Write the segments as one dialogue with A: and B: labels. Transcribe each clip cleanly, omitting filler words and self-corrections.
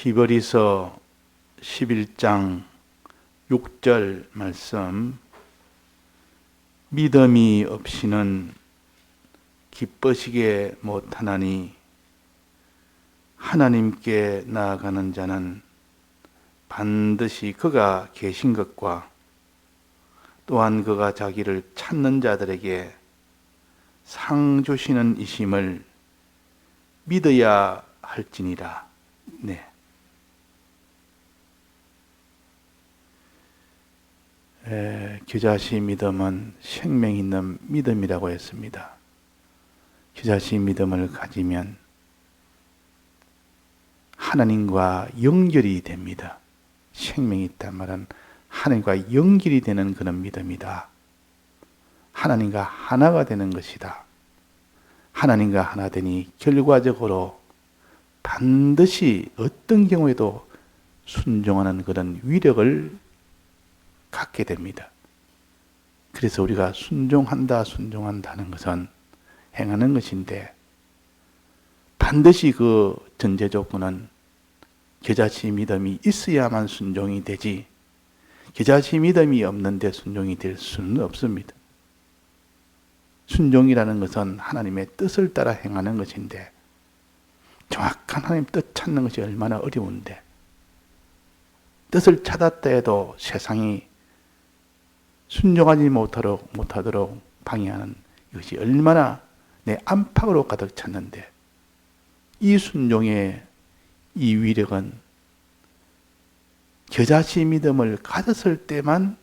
A: 히브리서 11장 6절 말씀, 믿음이 없이는 기뻐시게 못하나니 하나님께 나아가는 자는 반드시 그가 계신 것과 또한 그가 자기를 찾는 자들에게 상 주시는 이심을 믿어야 할지니라. 네. 겨자씨 믿음은 생명 있는 믿음이라고 했습니다. 겨자씨 믿음을 가지면 하나님과 연결이 됩니다. 생명이 있단 말은 하나님과 연결이 되는 그런 믿음이다. 하나님과 하나가 되는 것이다. 하나님과 하나 되니 결과적으로 반드시 어떤 경우에도 순종하는 그런 위력을 갖게 됩니다. 그래서 우리가 순종한다는 것은 행하는 것인데, 반드시 그 전제 조건은 겨자씨 믿음이 있어야만 순종이 되지, 겨자씨 믿음이 없는데 순종이 될 수는 없습니다. 순종이라는 것은 하나님의 뜻을 따라 행하는 것인데, 정확한 하나님 뜻 찾는 것이 얼마나 어려운데, 뜻을 찾았다 해도 세상이 순종하지 못하도록 방해하는 이것이 얼마나 내 안팎으로 가득 찼는데, 이 순종의 이 위력은 겨자씨 믿음을 가졌을 때만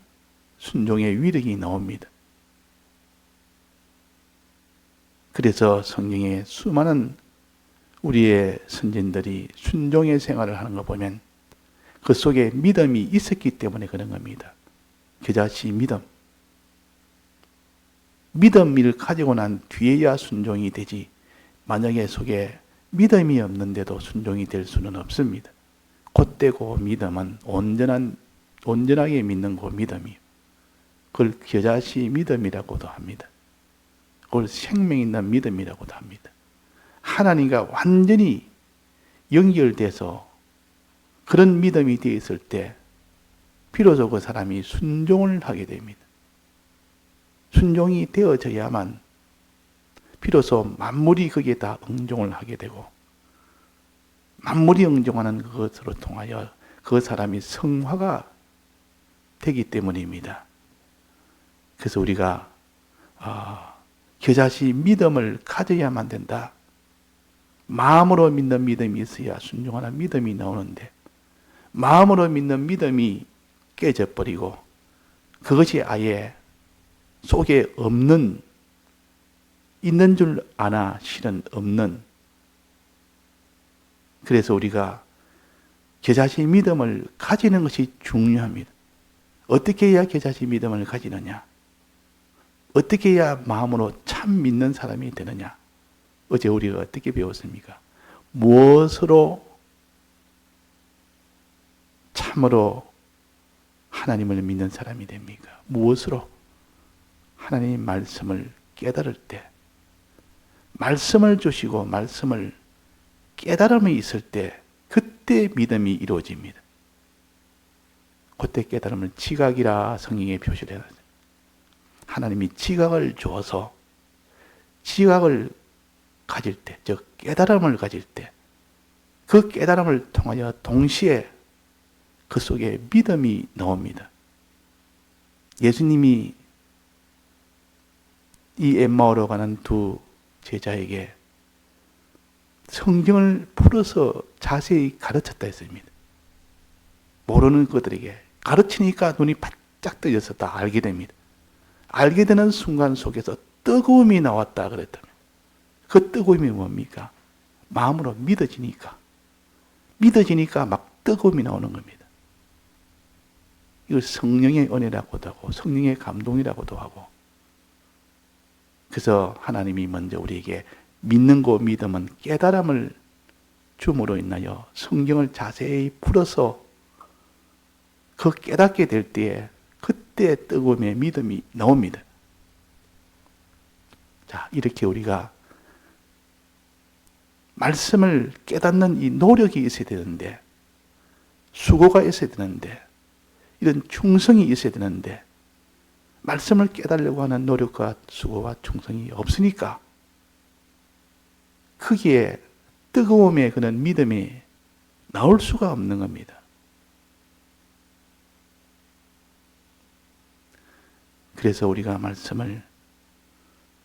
A: 순종의 위력이 나옵니다. 그래서 성경에 수많은 우리의 선진들이 순종의 생활을 하는 거 보면 그 속에 믿음이 있었기 때문에 그런 겁니다. 겨자씨 믿음을 가지고 난 뒤에야 순종이 되지, 만약에 속에 믿음이 없는데도 순종이 될 수는 없습니다. 곧되고 믿음은 온전하게 믿는 그 믿음이요. 그걸 겨자씨 믿음이라고도 합니다. 그걸 생명 있는 믿음이라고도 합니다. 하나님과 완전히 연결돼서 그런 믿음이 되어 있을 때 비로소 그 사람이 순종을 하게 됩니다. 순종이 되어져야만 비로소 만물이 거기에 다 응종을 하게 되고, 만물이 응종하는 그것으로 통하여 그 사람이 성화가 되기 때문입니다. 그래서 우리가 겨자씨 믿음을 가져야만 된다. 마음으로 믿는 믿음이 있어야 순종하는 믿음이 나오는데, 마음으로 믿는 믿음이 깨져버리고 그것이 아예 속에 없는, 있는 줄 아나 실은 없는, 그래서 우리가 겨자씨 믿음을 가지는 것이 중요합니다. 어떻게 해야 겨자씨 믿음을 가지느냐? 어떻게 해야 마음으로 참 믿는 사람이 되느냐? 어제 우리가 어떻게 배웠습니까? 무엇으로 참으로 하나님을 믿는 사람이 됩니까? 무엇으로? 하나님의 말씀을 깨달을 때, 말씀을 주시고 말씀을 깨달음이 있을 때, 그때 믿음이 이루어집니다. 그때 깨달음을 지각이라 성경에 표시를 해놨어요. 하나님이 지각을 주어서 지각을 가질 때, 즉 깨달음을 가질 때, 그 깨달음을 통하여 동시에 그 속에 믿음이 나옵니다. 예수님이 이 엠마오로 가는 두 제자에게 성경을 풀어서 자세히 가르쳤다 했습니다. 모르는 것들에게 가르치니까 눈이 바짝 뜨여서 다 알게 됩니다. 알게 되는 순간 속에서 뜨거움이 나왔다 그랬다면, 그 뜨거움이 뭡니까? 마음으로 믿어지니까 막 뜨거움이 나오는 겁니다. 이걸 성령의 은혜라고도 하고 성령의 감동이라고도 하고, 그래서 하나님이 먼저 우리에게 믿는 그 믿음은 깨달음을 줌으로 인하여 성경을 자세히 풀어서 그 깨닫게 될 때에 그때 뜨거움의 믿음이 나옵니다. 자, 이렇게 우리가 말씀을 깨닫는 이 노력이 있어야 되는데, 수고가 있어야 되는데, 이런 충성이 있어야 되는데, 말씀을 깨달으려고 하는 노력과 수고와 충성이 없으니까 거기에 뜨거움의 그런 믿음이 나올 수가 없는 겁니다. 그래서 우리가 말씀을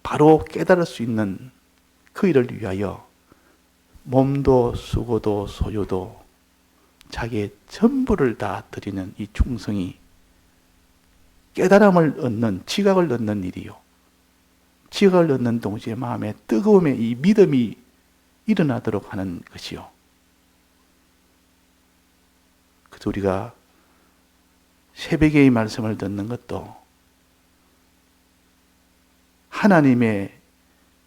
A: 바로 깨달을 수 있는 그 일을 위하여 몸도 수고도 소유도 자기의 전부를 다 드리는 이 충성이 깨달음을 얻는, 지각을 얻는 일이요. 지각을 얻는 동시에 마음에 뜨거움의 이 믿음이 일어나도록 하는 것이요. 그래서 우리가 새벽에 이 말씀을 듣는 것도 하나님의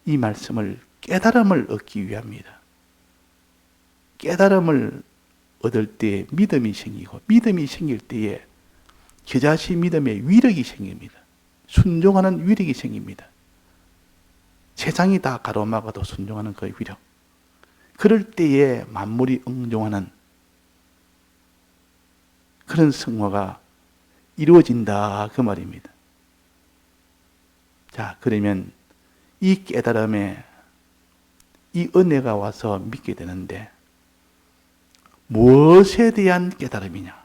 A: 이 말씀을 깨달음을 얻기 위함이다. 깨달음을 얻을 때 믿음이 생기고, 믿음이 생길 때에 겨자씨 믿음의 위력이 생깁니다. 순종하는 위력이 생깁니다. 세상이 다 가로막아도 순종하는 그 위력. 그럴 때에 만물이 응종하는 그런 성화가 이루어진다 그 말입니다. 자, 그러면 이 깨달음에 이 은혜가 와서 믿게 되는데 무엇에 대한 깨달음이냐?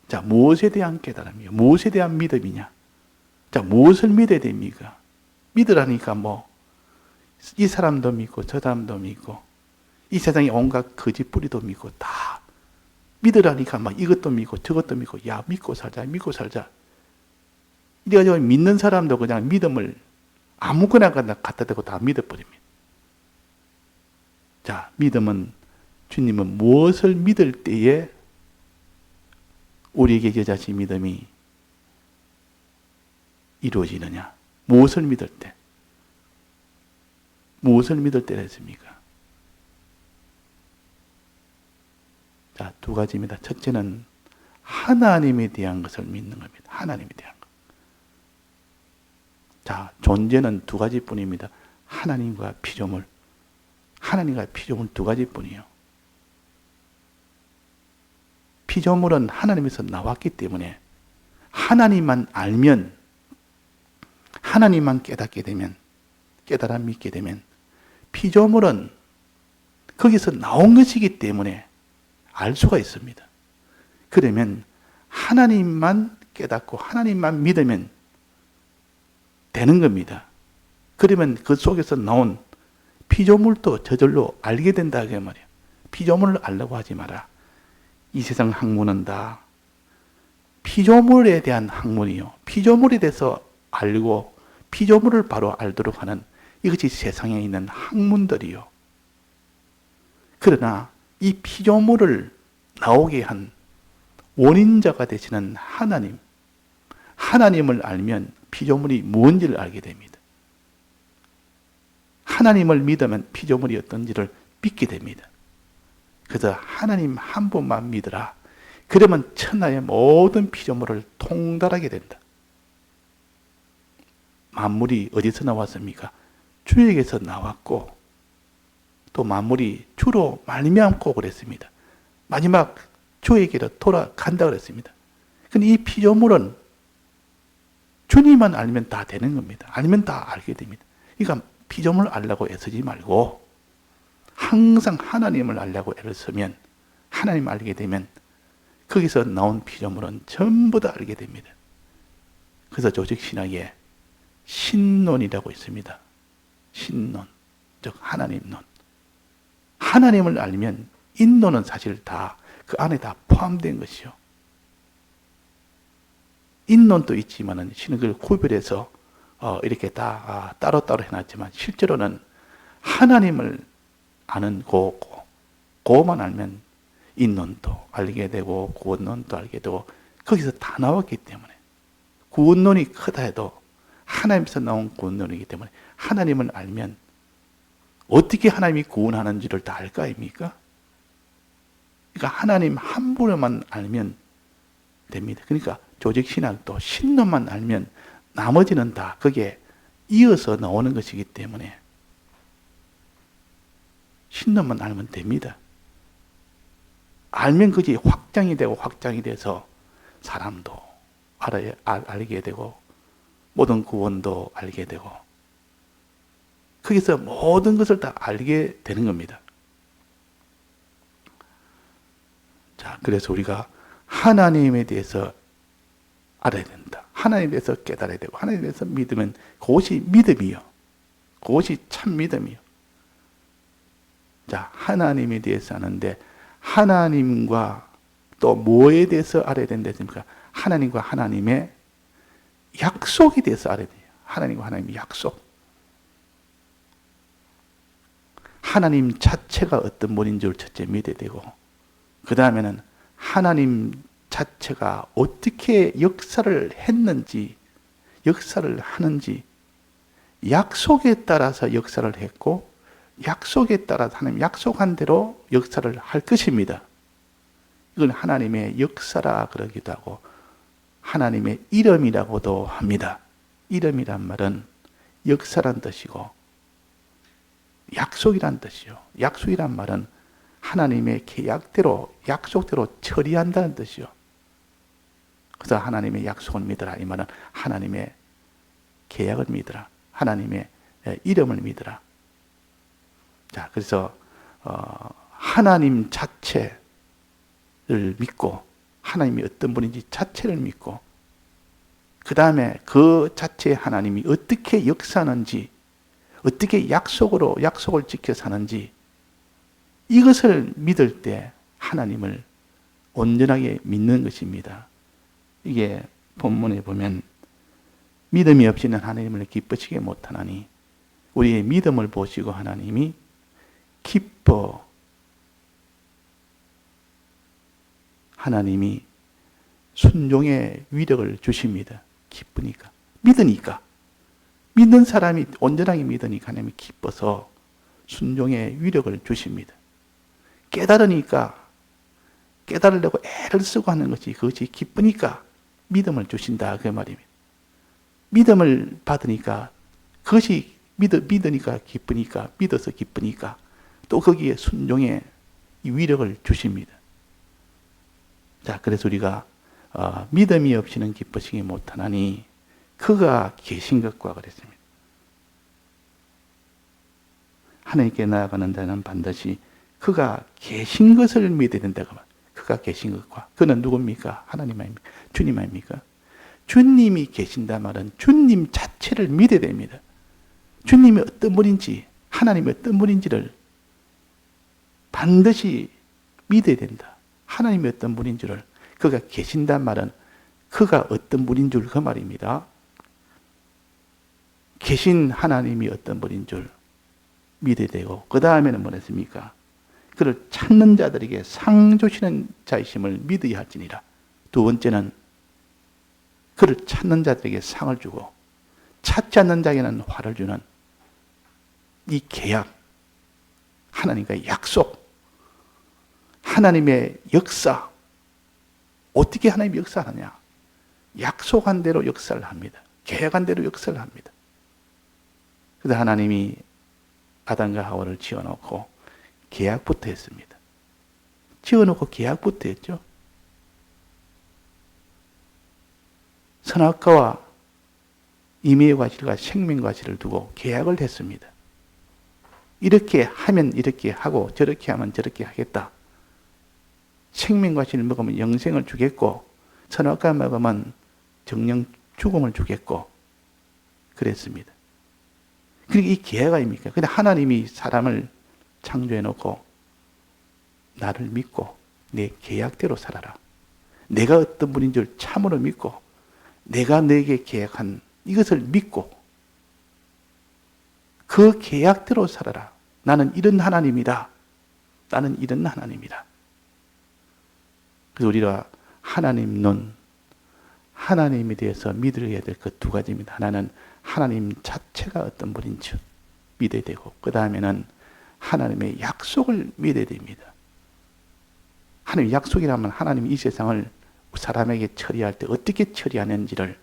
A: 자, 무엇에 대한 깨달음이요? 무엇에 대한 믿음이냐? 자, 무엇을 믿어야 됩니까? 믿으라니까 이 사람도 믿고 저 사람도 믿고 이 세상에 온갖 거짓 뿌리도 믿고 다 믿으라니까 이것도 믿고 저것도 믿고 야 믿고 살자 믿고 살자 이래가지고 믿는 사람도 그냥 믿음을 아무거나 갖다 대고 다 믿어버립니다. 자, 믿음은 주님은 무엇을 믿을 때에 우리에게 겨자씨 믿음이 이루어지느냐? 무엇을 믿을 때? 무엇을 믿을 때라 했습니까? 자, 두 가지입니다. 첫째는 하나님에 대한 것을 믿는 겁니다. 하나님에 대한 것. 자, 존재는 두 가지뿐입니다. 하나님과 피조물. 하나님과 피조물 두 가지뿐이에요. 피조물은 하나님에서 나왔기 때문에 하나님만 알면, 하나님만 깨닫게 되면, 깨달아 믿게 되면 피조물은 거기서 나온 것이기 때문에 알 수가 있습니다. 그러면 하나님만 깨닫고 하나님만 믿으면 되는 겁니다. 그러면 그 속에서 나온 피조물도 저절로 알게 된다 그 말이에요. 피조물을 알려고 하지 마라. 이 세상 학문은 다 피조물에 대한 학문이요. 피조물에 대해서 알고 피조물을 바로 알도록 하는 이것이 세상에 있는 학문들이요. 그러나 이 피조물을 나오게 한 원인자가 되시는 하나님, 하나님을 알면 피조물이 무엇인지를 알게 됩니다. 하나님을 믿으면 피조물이 어떤지를 믿게 됩니다. 그래서 하나님 한 분만 믿으라. 그러면 천하의 모든 피조물을 통달하게 된다. 만물이 어디서 나왔습니까? 주에게서 나왔고 또 만물이 주로 말미암고 그랬습니다. 마지막 주에게로 돌아간다 그랬습니다. 근데 이 피조물은 주님만 알면 다 되는 겁니다. 알면 다 알게 됩니다. 그러니까 피조물을 알려고 애쓰지 말고 항상 하나님을 알려고 애를 쓰면 하나님을 알게 되면 거기서 나온 피조물은 전부 다 알게 됩니다. 그래서 조직신학에 신론이라고 있습니다. 신론, 즉 하나님론. 하나님을 알면 인론은 사실 다 그 안에 다 포함된 것이요. 인론도 있지만은 신학을 구별해서 이렇게 다 따로따로 해놨지만 실제로는 하나님을 아는 그거만 알면 인론도 알게 되고 구원론도 알게 되고 거기서 다 나왔기 때문에 구원론이 크다 해도 하나님에서 나온 구원론이기 때문에 하나님을 알면 어떻게 하나님이 구원하는지를 다 알 거 아닙니까? 그러니까 하나님 한 분만 알면 됩니다. 그러니까 조직신학도 신론만 알면 나머지는 다 거기에 이어서 나오는 것이기 때문에 신론만 알면 됩니다. 알면 그것이 확장이 되고 확장이 돼서 사람도 알게 되고 모든 구원도 알게 되고 거기서 모든 것을 다 알게 되는 겁니다. 자, 그래서 우리가 하나님에 대해서 알아야 된다. 하나님에 대해서 깨달아야 되고 하나님에 대해서 믿으면 그것이 믿음이요. 그것이 참 믿음이요. 자, 하나님에 대해서 아는데 하나님과 또 뭐에 대해서 알아야 된다 했습니까? 하나님과 하나님의 약속에 대해서 알아야 돼요. 하나님과 하나님의 약속. 하나님 자체가 어떤 분인 줄 첫째 믿어야 되고 그 다음에는 하나님 자체가 어떻게 역사를 했는지 역사를 하는지 약속에 따라서 역사를 했고 약속에 따라서 하나님 약속한 대로 역사를 할 것입니다. 이건 하나님의 역사라 그러기도 하고 하나님의 이름이라고도 합니다. 이름이란 말은 역사란 뜻이고 약속이란 뜻이요. 약속이란 말은 하나님의 계약대로 약속대로 처리한다는 뜻이요. 그래서 하나님의 약속을 믿으라 이 말은 하나님의 계약을 믿으라. 하나님의 이름을 믿으라. 자, 그래서 하나님 자체를 믿고 하나님이 어떤 분인지 자체를 믿고 그 다음에 그 자체의 하나님이 어떻게 역사하는지 어떻게 약속을 지켜 사는지 이것을 믿을 때 하나님을 온전하게 믿는 것입니다. 이게 본문에 보면 믿음이 없이는 하나님을 기쁘시게 못하나니 우리의 믿음을 보시고 하나님이 기뻐 하나님이 순종의 위력을 주십니다. 기쁘니까 믿으니까 믿는 사람이 온전하게 믿으니까 하나님이 기뻐서 순종의 위력을 주십니다. 깨달으니까 깨달으려고 애를 쓰고 하는 것이 그것이 기쁘니까 믿음을 주신다 그 말입니다. 믿음을 받으니까 그것이 믿으니까 기쁘니까 믿어서 기쁘니까 또 거기에 순종의 위력을 주십니다. 자, 그래서 우리가 믿음이 없이는 기쁘시기 못하나니 그가 계신 것과 그랬습니다. 하나님께 나아가는 자는 반드시 그가 계신 것을 믿어야 된다고 말합니다. 그가 계신 것과 그는 누굽니까? 하나님 아닙니까? 주님 아닙니까? 주님이 계신다 말은 주님 자체를 믿어야 됩니다. 주님이 어떤 분인지 하나님이 어떤 분인지를 반드시 믿어야 된다. 하나님이 어떤 분인 줄을 그가 계신단 말은 그가 어떤 분인 줄 그 말입니다. 계신 하나님이 어떤 분인 줄 믿어야 되고 그 다음에는 뭐랬습니까? 그를 찾는 자들에게 상 주시는 자이심을 믿어야 할지니라. 두 번째는 그를 찾는 자들에게 상을 주고 찾지 않는 자에게는 화를 주는 이 계약, 하나님과의 약속, 하나님의 역사. 어떻게 하나님이 역사하느냐? 약속한 대로 역사를 합니다. 계약한 대로 역사를 합니다. 그래서 하나님이 아담과 하와를 지어놓고 계약부터 했습니다. 지어놓고 계약부터 했죠. 선악과와 임의의 과실과 생명 과실을 두고 계약을 했습니다. 이렇게 하면 이렇게 하고 저렇게 하면 저렇게 하겠다. 생명 과실을 먹으면 영생을 주겠고 선악과 먹으면 정령 죽음을 주겠고 그랬습니다. 그리고 이 계약 아닙니까? 근데 하나님이 사람을 창조해 놓고 나를 믿고 내 계약대로 살아라. 내가 어떤 분인 줄 참으로 믿고 내가 너에게 계약한 이것을 믿고 그 계약대로 살아라. 나는 이런 하나님이다. 나는 이런 하나님이다. 그래서 우리가 하나님 눈, 하나님에 대해서 믿어야 될 그 두 가지입니다. 하나는 하나님 자체가 어떤 분인지 믿어야 되고 그 다음에는 하나님의 약속을 믿어야 됩니다. 하나님의 약속이라면 하나님이 이 세상을 사람에게 처리할 때 어떻게 처리하는지를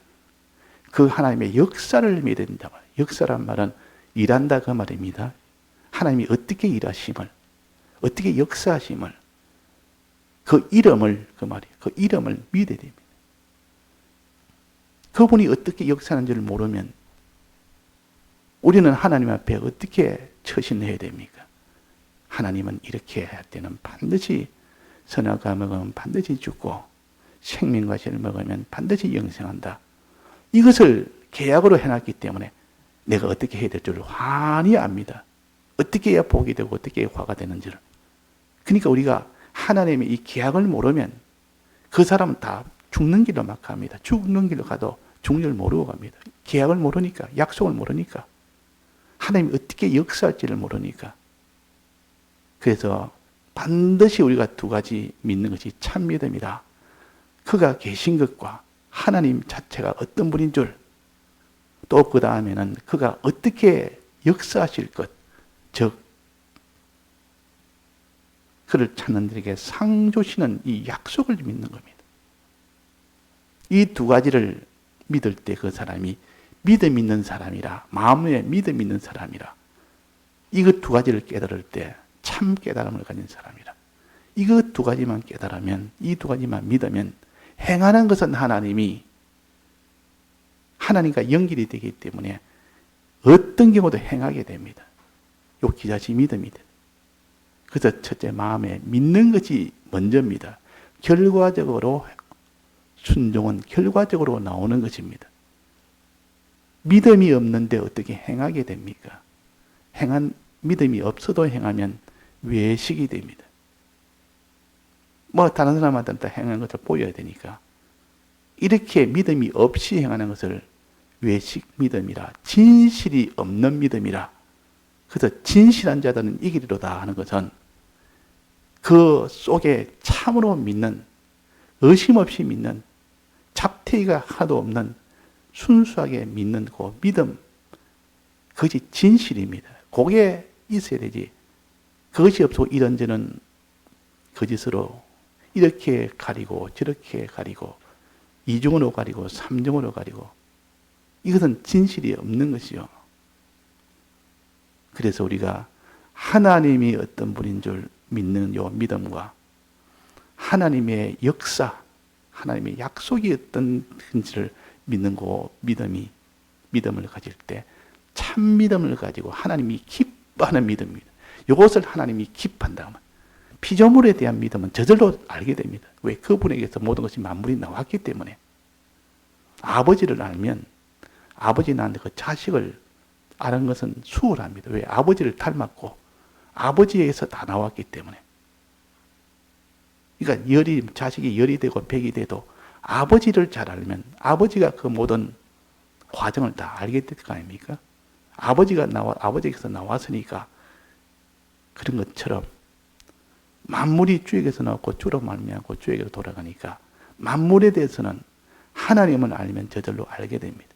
A: 그 하나님의 역사를 믿어야 된다. 역사란 말은 일한다 그 말입니다. 하나님이 어떻게 일하심을 어떻게 역사하심을 그 이름을 믿어야 됩니다. 그분이 어떻게 역사하는지를 모르면 우리는 하나님 앞에 어떻게 처신해야 됩니까? 하나님은 이렇게 할 때는 반드시 선악과 먹으면 반드시 죽고 생명과 죄를 먹으면 반드시 영생한다. 이것을 계약으로 해놨기 때문에 내가 어떻게 해야 될 줄 환히 압니다. 어떻게 해야 복이 되고 어떻게 해야 화가 되는지를. 그러니까 우리가 하나님의 이 계약을 모르면 그 사람은 다 죽는 길로 막 갑니다. 죽는 길로 가도 죽는 줄 모르고 갑니다. 계약을 모르니까, 약속을 모르니까, 하나님이 어떻게 역사할지를 모르니까. 그래서 반드시 우리가 두 가지 믿는 것이 참 믿음이다. 그가 계신 것과 하나님 자체가 어떤 분인 줄, 또 그 다음에는 그가 어떻게 역사하실 것, 즉 그를 찾는 자에게 상 주시는 이 약속을 믿는 겁니다. 이 두 가지를 믿을 때 그 사람이 믿음 있는 사람이라, 마음에 믿음 있는 사람이라, 이것 두 가지를 깨달을 때 참 깨달음을 가진 사람이라. 이것 두 가지만 깨달으면, 이 두 가지만 믿으면 행하는 것은 하나님과 연결이 되기 때문에 어떤 경우도 행하게 됩니다. 요 기자시 믿음이 돼요. 그래서 첫째, 마음에 믿는 것이 먼저입니다. 결과적으로 순종은 결과적으로 나오는 것입니다. 믿음이 없는데 어떻게 행하게 됩니까? 믿음이 없어도 행하면 외식이 됩니다. 다른 사람한테는 다 행하는 것을 보여야 되니까. 이렇게 믿음이 없이 행하는 것을 외식 믿음이라, 진실이 없는 믿음이라. 그래서 진실한 자들은 이기리로다 하는 것은 그 속에 참으로 믿는, 의심 없이 믿는, 잡태기가 하나도 없는 순수하게 믿는 그 믿음, 그것이 진실입니다. 그게 있어야 되지. 그것이 없고 이런저런 거짓으로 이렇게 가리고 저렇게 가리고 이중으로 가리고 삼중으로 가리고, 이것은 진실이 없는 것이요. 그래서 우리가 하나님이 어떤 분인 줄 믿는 요 믿음과 하나님의 역사, 하나님의 약속이 어떤 건지를 믿는 그 믿음을 가질 때 참 믿음을 가지고 하나님이 기뻐하는 믿음입니다. 이것을 하나님이 기뻐한다면 피조물에 대한 믿음은 저절로 알게 됩니다. 왜? 그분에게서 모든 것이 만물이 나왔기 때문에. 아버지를 알면 아버지 낳은 그 자식을 아는 것은 수월합니다. 왜? 아버지를 닮았고 아버지에게서 다 나왔기 때문에. 그러니까 자식이 열이 되고 백이 돼도 아버지를 잘 알면 아버지가 그 모든 과정을 다 알게 될 거 아닙니까? 아버지에게서 나왔으니까. 그런 것처럼 만물이 주에게서 나왔고 주로 말미암고 주에게로 돌아가니까 만물에 대해서는 하나님을 알면 저절로 알게 됩니다.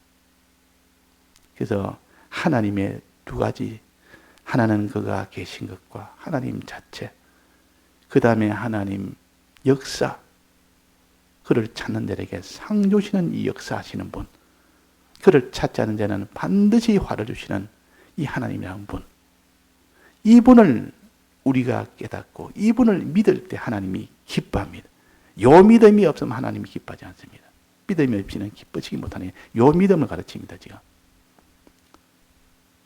A: 그래서 하나님의 두 가지, 하나는 그가 계신 것과 하나님 자체, 그 다음에 하나님 역사, 그를 찾는 자에게 상 주시는 이 역사하시는 분, 그를 찾지 않는 자는 반드시 화를 주시는 이 하나님이라는 분, 이분을 우리가 깨닫고 이분을 믿을 때 하나님이 기뻐합니다. 요 믿음이 없으면 하나님이 기뻐하지 않습니다. 믿음이 없이는 기뻐지기 못하는 요 믿음을 가르칩니다. 지금.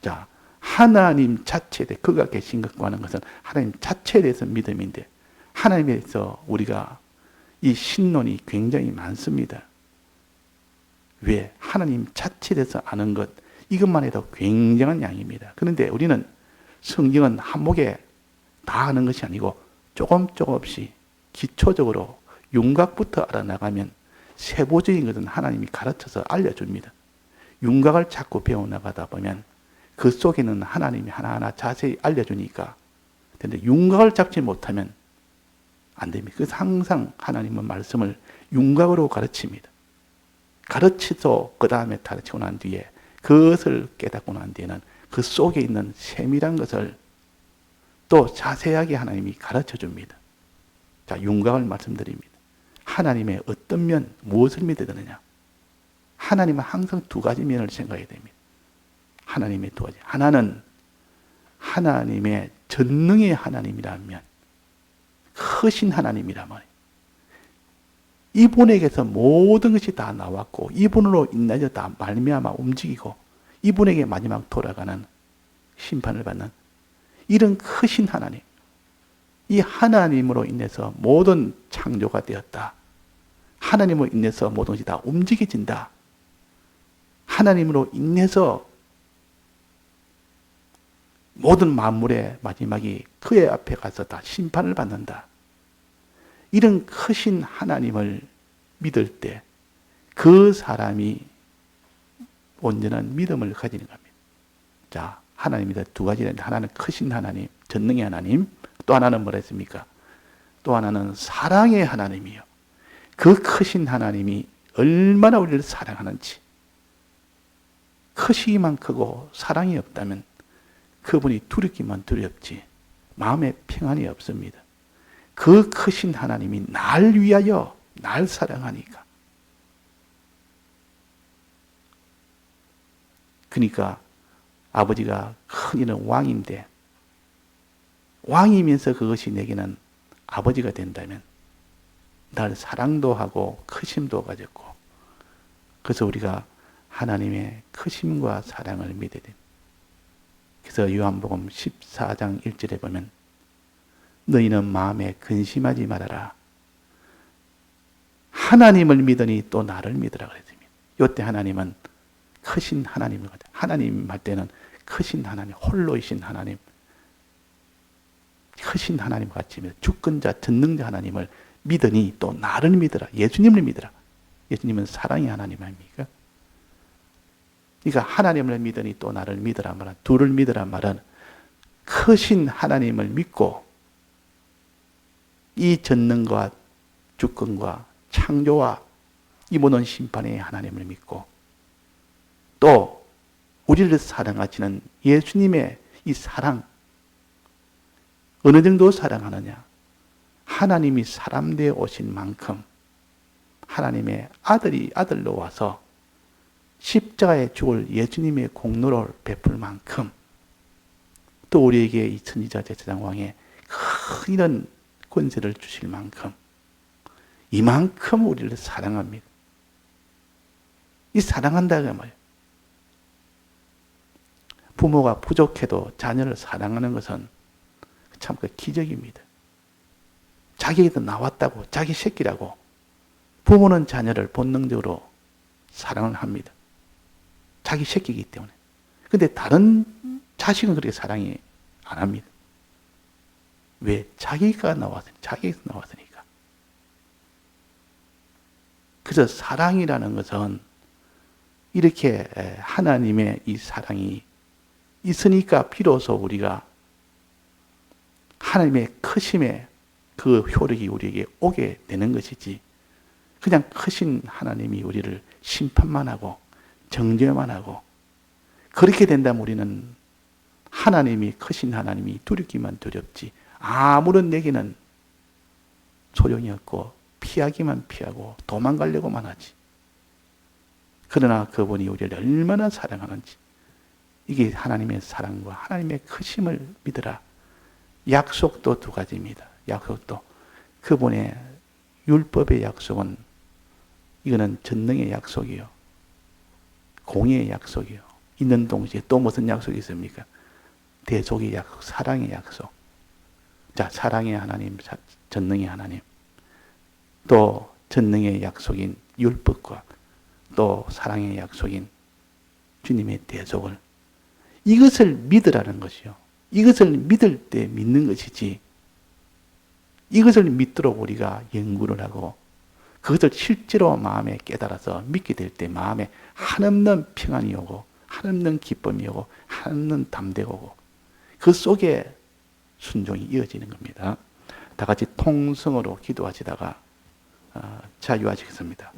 A: 자, 하나님 자체에 대해 그가 계신 것과 하는 것은 하나님 자체에 대해서 믿음인데, 하나님에 대해서 우리가 이 신론이 굉장히 많습니다. 왜? 하나님 자체에 대해서 아는 것, 이것만 해도 굉장한 양입니다. 그런데 우리는 성경은 한목에 다 아는 것이 아니고 조금씩 기초적으로 윤곽부터 알아나가면 세부적인 것은 하나님이 가르쳐서 알려줍니다. 윤곽을 자꾸 배워나가다 보면 그 속에는 하나님이 하나하나 자세히 알려주니까. 그런데 윤곽을 잡지 못하면 안 됩니다. 그래서 항상 하나님은 말씀을 윤곽으로 가르칩니다. 가르치고 그 다음에 가르치고 난 뒤에 그것을 깨닫고 난 뒤에는 그 속에 있는 세밀한 것을 또 자세하게 하나님이 가르쳐 줍니다. 자, 윤곽을 말씀드립니다. 하나님의 어떤 면, 무엇을 믿어야 되느냐? 하나님은 항상 두 가지 면을 생각해야 됩니다. 하나님의 두 가지. 하나는 하나님의 전능의 하나님이라는 면, 크신 하나님이란 말이에요. 이분에게서 모든 것이 다 나왔고 이분으로 인하여 다 말미암아 움직이고 이분에게 마지막 돌아가는 심판을 받는 이런 크신 하나님, 이 하나님으로 인해서 모든 창조가 되었다. 하나님으로 인해서 모든 것이 다 움직여진다. 하나님으로 인해서 모든 만물의 마지막이 그의 앞에 가서 다 심판을 받는다. 이런 크신 하나님을 믿을 때 그 사람이 온전한 믿음을 가지는 겁니다. 자, 하나님이 두 가지인데 하나는 크신 하나님, 전능의 하나님, 또 하나는 뭐라 했습니까? 또 하나는 사랑의 하나님이요. 그 크신 하나님이 얼마나 우리를 사랑하는지, 크시기만 크고 사랑이 없다면 그분이 두렵기만 두렵지 마음에 평안이 없습니다. 그 크신 하나님이 날 위하여 날 사랑하니까. 그러니까 아버지가 큰 이는 왕인데 왕이면서 그것이 내게는 아버지가 된다면 날 사랑도 하고 크심도 가졌고, 그래서 우리가 하나님의 크심과 사랑을 믿어야 됩니다. 그래서 요한복음 14장 1절에 보면 너희는 마음에 근심하지 말아라. 하나님을 믿으니 또 나를 믿으라 그랬습니다. 이때 하나님은 크신 하나님을 가져. 하나님 할 때는 크신 하나님, 홀로이신 하나님, 크신 하나님 같이 주권자, 전능자 하나님을 믿으니 또 나를 믿으라. 예수님을 믿으라. 예수님은 사랑의 하나님 아닙니까? 그러니까 하나님을 믿으니 또 나를 믿으란 말은, 둘을 믿으란 말은 크신 하나님을 믿고 이 전능과 주권과 창조와 이 모든 심판의 하나님을 믿고 또 우리를 사랑하시는 예수님의 이 사랑, 어느 정도 사랑하느냐? 하나님이 사람 되어 오신 만큼 하나님의 아들로 와서 십자가에 죽을 예수님의 공로를 베풀 만큼 또 우리에게 이 천지자 제사장 왕의 큰 이런 권세를 주실 만큼 이만큼 우리를 사랑합니다. 이 사랑한다가 뭐예요? 부모가 부족해도 자녀를 사랑하는 것은 참 그 기적입니다. 자기에게도 나왔다고, 자기 새끼라고 부모는 자녀를 본능적으로 사랑을 합니다. 자기 새끼이기 때문에. 근데 다른 자식은 그렇게 사랑이 안 합니다. 왜? 자기에게서 나왔으니까. 그래서 사랑이라는 것은 이렇게 하나님의 이 사랑이 있으니까 비로소 우리가 하나님의 크심의 그 효력이 우리에게 오게 되는 것이지, 그냥 크신 하나님이 우리를 심판만 하고 정죄만 하고 그렇게 된다면 우리는 하나님이 크신 하나님이 두렵기만 두렵지 아무런 내게는 소용이 없고 피하기만 피하고 도망가려고만 하지. 그러나 그분이 우리를 얼마나 사랑하는지, 이게 하나님의 사랑과 하나님의 크심을 믿으라. 약속도 두 가지입니다. 약속도 그분의 율법의 약속은 이거는 전능의 약속이요, 공의의 약속이요. 있는 동시에 또 무슨 약속이 있습니까? 대속의 약속, 사랑의 약속. 자, 사랑의 하나님, 전능의 하나님, 또 전능의 약속인 율법과 또 사랑의 약속인 주님의 대속을, 이것을 믿으라는 것이요. 이것을 믿을 때 믿는 것이지, 이것을 믿도록 우리가 연구를 하고 그것을 실제로 마음에 깨달아서 믿게 될 때 마음에 한없는 평안이 오고 한없는 기쁨이 오고 한없는 담대가 오고 그 속에 순종이 이어지는 겁니다. 다 같이 통성으로 기도하시다가 자유하시겠습니다.